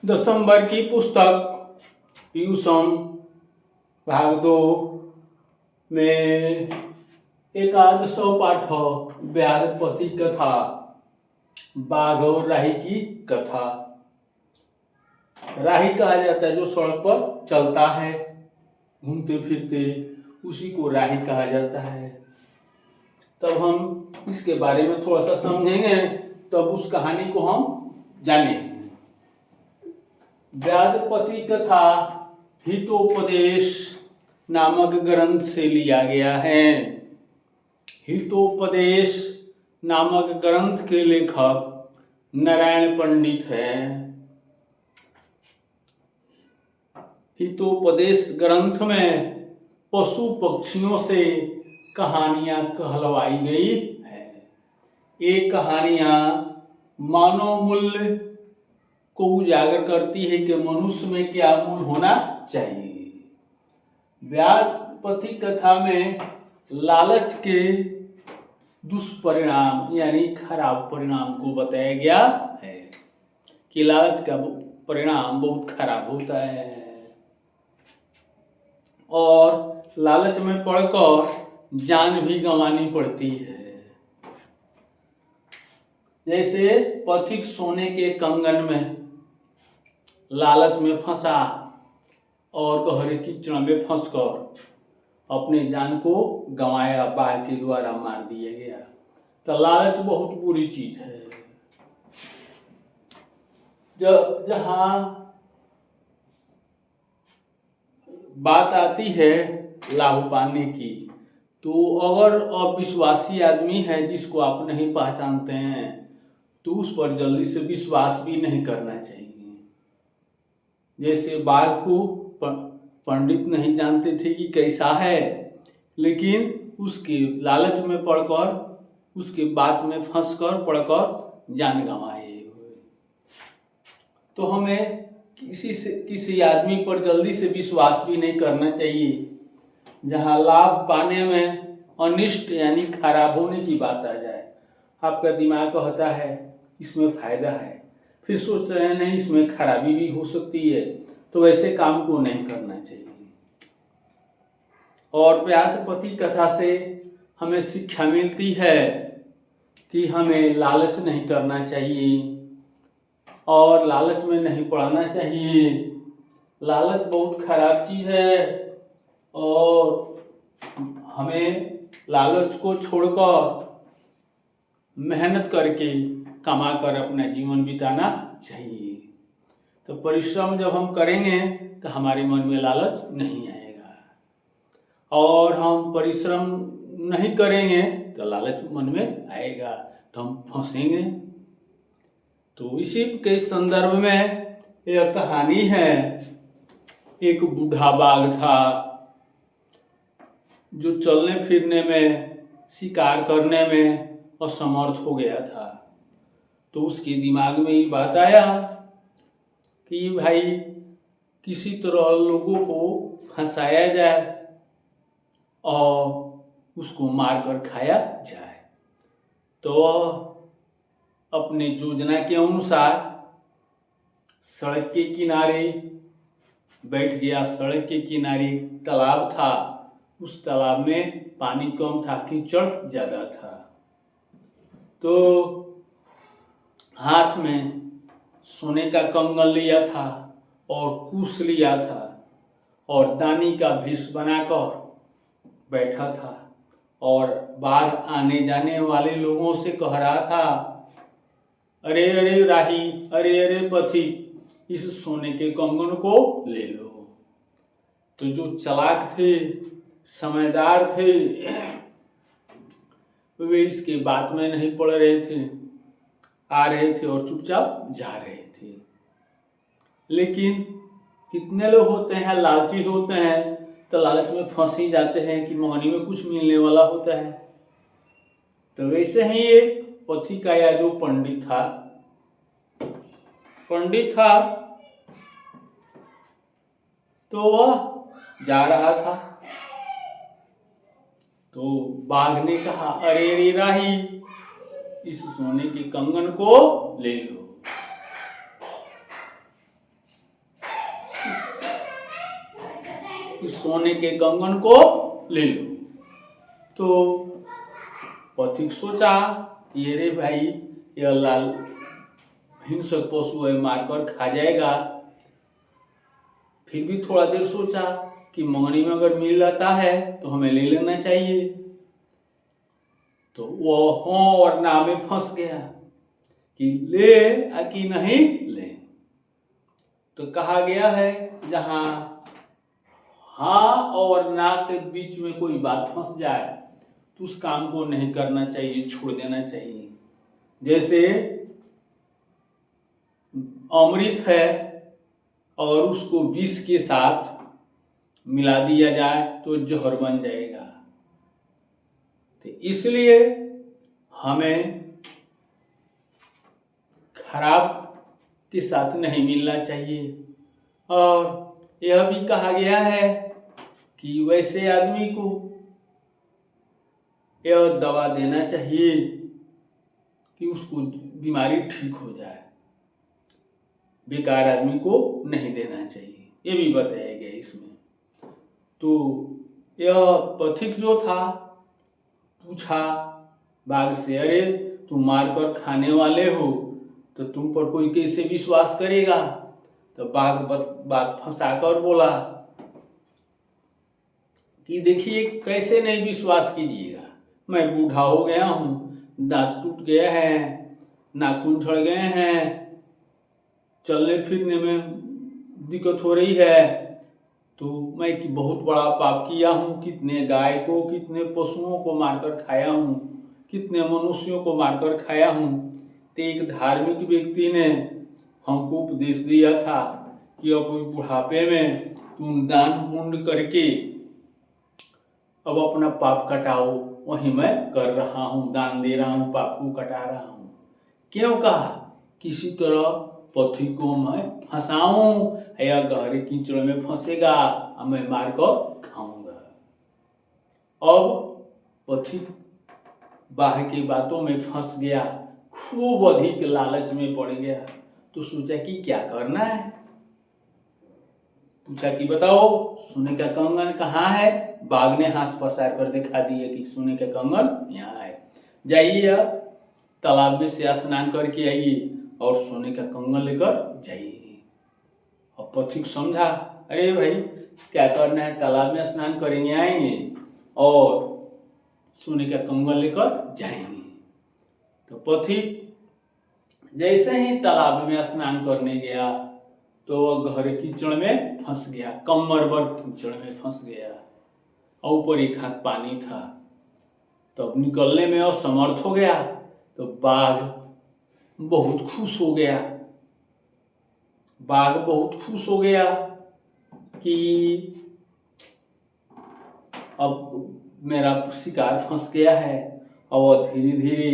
दिसंबर की पुस्तक ट्यूशन भाग 2 में एकाद सौ पाठ व्याधपति कथा, बाघ और राही की कथा। राही कहा जाता है जो सड़क पर चलता है घूमते फिरते, उसी को राही कहा जाता है। तब हम इसके बारे में थोड़ा सा समझेंगे, तब उस कहानी को हम जानेंगे। व्याधपति कथा हितोपदेश नामक ग्रंथ से लिया गया है। हितोपदेश नामक ग्रंथ के लेखक नारायण पंडित हैं। हितोपदेश ग्रंथ में पशु पक्षियों से कहानियां कहलवाई गई है। ये कहानियां मानव मूल्य को उजागर करती है कि मनुष्य में क्या मूल्य होना चाहिए। व्याधपति कथा में लालच के दुष्परिणाम यानी खराब परिणाम को बताया गया है कि लालच का परिणाम बहुत खराब होता है और लालच में पड़कर जान भी गंवानी पड़ती है। जैसे पथिक सोने के कंगन में लालच में फंसा और गहरे कीचड़ में फंसकर अपने जान को गंवाया, बाघ के द्वारा मार दिया गया। तो लालच बहुत बुरी चीज है। जहां बात आती है लाभ पाने की, तो अगर अविश्वासी आदमी है जिसको आप नहीं पहचानते हैं, तो उस पर जल्दी से विश्वास भी नहीं करना चाहिए। जैसे बाघ को पंडित नहीं जानते थे कि कैसा है, लेकिन उसके लालच में पड़कर, उसके बात में फंसकर पड़कर जान गंवाए। तो हमें किसी आदमी पर जल्दी से विश्वास भी नहीं करना चाहिए। जहां लाभ पाने में अनिष्ट यानी खराब होने की बात आ जाए, आपका दिमाग कहता है इसमें फायदा है, फिर सोच रहे हैं नहीं इसमें खराबी भी हो सकती है, तो वैसे काम को नहीं करना चाहिए। और व्याधपति कथा से हमें शिक्षा मिलती है कि हमें लालच नहीं करना चाहिए और लालच में नहीं पड़ना चाहिए। लालच बहुत खराब चीज है और हमें लालच को छोड़कर मेहनत करके कमा कर अपना जीवन बिताना चाहिए। तो परिश्रम जब हम करेंगे तो हमारे मन में लालच नहीं आएगा, और हम परिश्रम नहीं करेंगे तो लालच मन में आएगा, तो हम फंसेंगे। तो इसी के संदर्भ में यह कहानी है। एक बूढ़ा बाघ था जो चलने फिरने में, शिकार करने में असमर्थ हो गया था। तो उसके दिमाग में ये बात आया कि भाई किसी तरह लोगों को फंसाया जाए और उसको मार कर खाया जाए। तो अपने योजना के अनुसार सड़क के किनारे बैठ गया। सड़क के किनारे तालाब था, उस तालाब में पानी कम था, कीचड़ ज्यादा था। तो हाथ में सोने का कंगन लिया था और कुश लिया था और दानी का भेष बनाकर बैठा था और बाहर आने जाने वाले लोगों से कह रहा था, अरे अरे राही, अरे अरे पथिक, इस सोने के कंगन को ले लो। तो जो चालाक थे, समझदार थे, वे इसके बात में नहीं पड़ रहे थे, आ रहे थे और चुपचाप जा रहे थे। लेकिन कितने लोग होते हैं लालची होते हैं, तो लालच में फंस ही जाते हैं कि मंगनी में कुछ मिलने वाला होता है। तो वैसे ही एक पथिक आया जो पंडित था, तो वह जा रहा था। तो बाघ ने कहा, अरे रे राही, इस सोने के कंगन को ले लो। कि सोने के कंगन को ले लो। तो पथिक सोचा कि अरे भाई यह लाल हिंसक पशु है, मारकर खा जाएगा। फिर भी थोड़ा देर सोचा कि मंगनी में अगर मिल जाता है तो हमें ले लेना चाहिए। तो वो हाँ और ना में फंस गया कि ले या कि नहीं ले। तो कहा गया है जहां हाँ और ना के बीच में कोई बात फंस जाए तो उस काम को नहीं करना चाहिए, छोड़ देना चाहिए। जैसे अमृत है और उसको विष के साथ मिला दिया जाए तो जहर बन जाएगा। तो इसलिए हमें खराब के साथ नहीं मिलना चाहिए। और यह भी कहा गया है कि वैसे आदमी को यह दवा देना चाहिए कि उसको बीमारी ठीक हो जाए, बेकार आदमी को नहीं देना चाहिए, ये भी बताया गया इसमें। तो यह पथिक जो था पूछा बाघ से, अरे तुम मारकर खाने वाले हो तो तुम पर कोई कैसे विश्वास करेगा? तो बाघ फंसाकर बोला कि देखिए कैसे नहीं विश्वास कीजिएगा, मैं बूढ़ा हो गया हूँ, दांत टूट गए हैं, नाखून झड़ गए हैं, चलने फिरने में दिक्कत हो रही है। तो मैं बहुत बड़ा पाप किया हूँ, कितने गाय को कितने पशुओं को मारकर खाया हूँ, कितने मनुष्यों को मारकर खाया हूँ। तो एक धार्मिक व्यक्ति ने हमको उपदेश दिया था कि अब बुढ़ापे में तुम दान पुण्य करके अब अपना पाप कटाओ। वही मैं कर रहा हूँ, दान दे रहा हूँ, पाप को कटा रहा हूँ। क्यों कहा? किसी तरह पथिक को मैं फंसाऊं या गहरे कीचड़ में फंसेगा और मैं मारकर खाऊंगा। अब पथिक बाघ की बातों में फंस गया, खूब अधिक लालच में पड़ गया। तो सोचा कि क्या करना है। पूछा कि बताओ सोने का कंगन कहाँ है? बाघ ने हाथ पसार कर दिखा दिया कि सोने का कंगन यहाँ है, जाइए अब तालाब में से स्नान करके आइए और सोने का कंगन लेकर जाइए। और पथिक समझा, अरे भाई क्या करना है, तालाब में स्नान करेंगे आएंगे और सोने का कंगन लेकर जाएंगे। तो पथिक जैसे ही तालाब में स्नान करने गया तो वह गहरे कीचड़ में फंस गया, कमर भर कीचड़ में फंस गया और ऊपर एक हाथ पानी था। तब निकलने में असमर्थ हो गया। तो बाघ बहुत खुश हो गया। बाघ बहुत खुश हो गया कि अब मेरा शिकार फंस गया है। और धीरे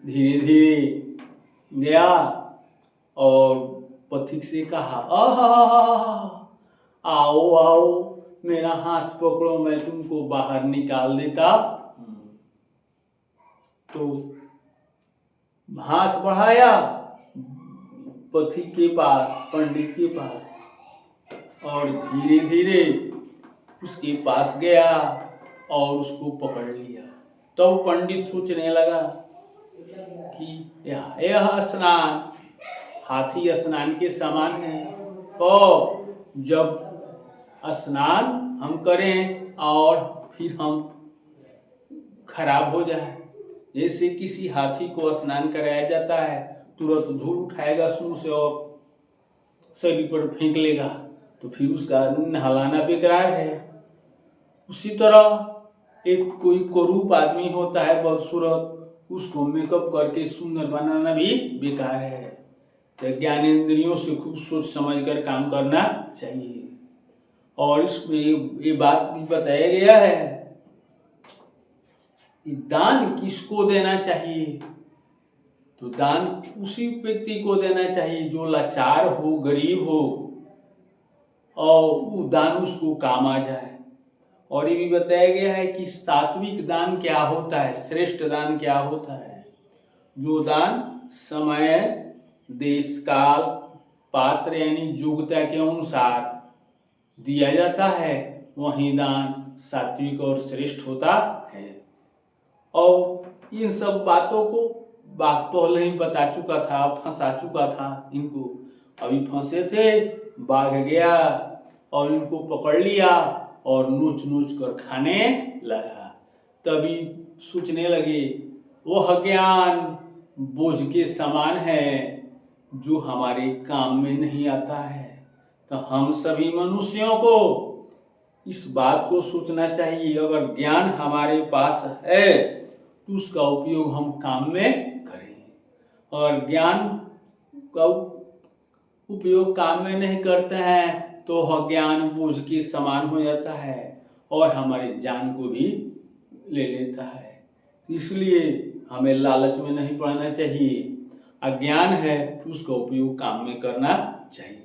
धीरे गया और पथिक से कहा, आओ आओ मेरा हाथ पकड़ो, मैं तुमको बाहर निकाल देता। तो हाथ बढ़ाया पथिक के पास, पंडित के पास, और धीरे धीरे उसके पास गया और उसको पकड़ लिया। तो पंडित सोचने लगा कि यह स्नान हाथी स्नान के समान है, और जब स्नान हम करें और फिर हम खराब हो जाए, जैसे किसी हाथी को स्नान कराया जाता है, तुरंत धूल उठाएगा सूंड से और शरीर पर फेंक लेगा, तो फिर उसका नहलाना बेकार है। उसी तरह एक कोई कुरूप आदमी होता है बदसूरत, उसको मेकअप करके सुंदर बनाना भी बेकार है। तो ज्ञानेंद्रियों से खूब सोच समझ कर काम करना चाहिए। और इसमें ये बात भी बताया गया है कि दान किसको देना चाहिए। तो दान उसी व्यक्ति को देना चाहिए जो लाचार हो, गरीब हो, और वो दान उसको काम आ जाए। और ये भी बताया गया है कि सात्विक दान क्या होता है, श्रेष्ठ दान क्या होता है। जो दान समय, देश, काल, पात्र यानी योग्यता के अनुसार दिया जाता है, वही दान सात्विक और श्रेष्ठ होता है। और इन सब बातों को बाघ पहले ही बता चुका था, फंसा चुका था इनको। अभी फंसे थे, बाघ गया और इनको पकड़ लिया और नोच नोच कर खाने लगा। तभी सोचने लगे, वह ज्ञान बोझ के समान है जो हमारे काम में नहीं आता है। तो हम सभी मनुष्यों को इस बात को सोचना चाहिए, अगर ज्ञान हमारे पास है तो उसका उपयोग हम काम में करें, और ज्ञान का उपयोग काम में नहीं करते हैं तो वह ज्ञान बोझ के समान हो जाता है और हमारी जान को भी ले लेता है। इसलिए हमें लालच में नहीं पड़ना चाहिए। अज्ञान है तो उसका उपयोग काम में करना चाहिए।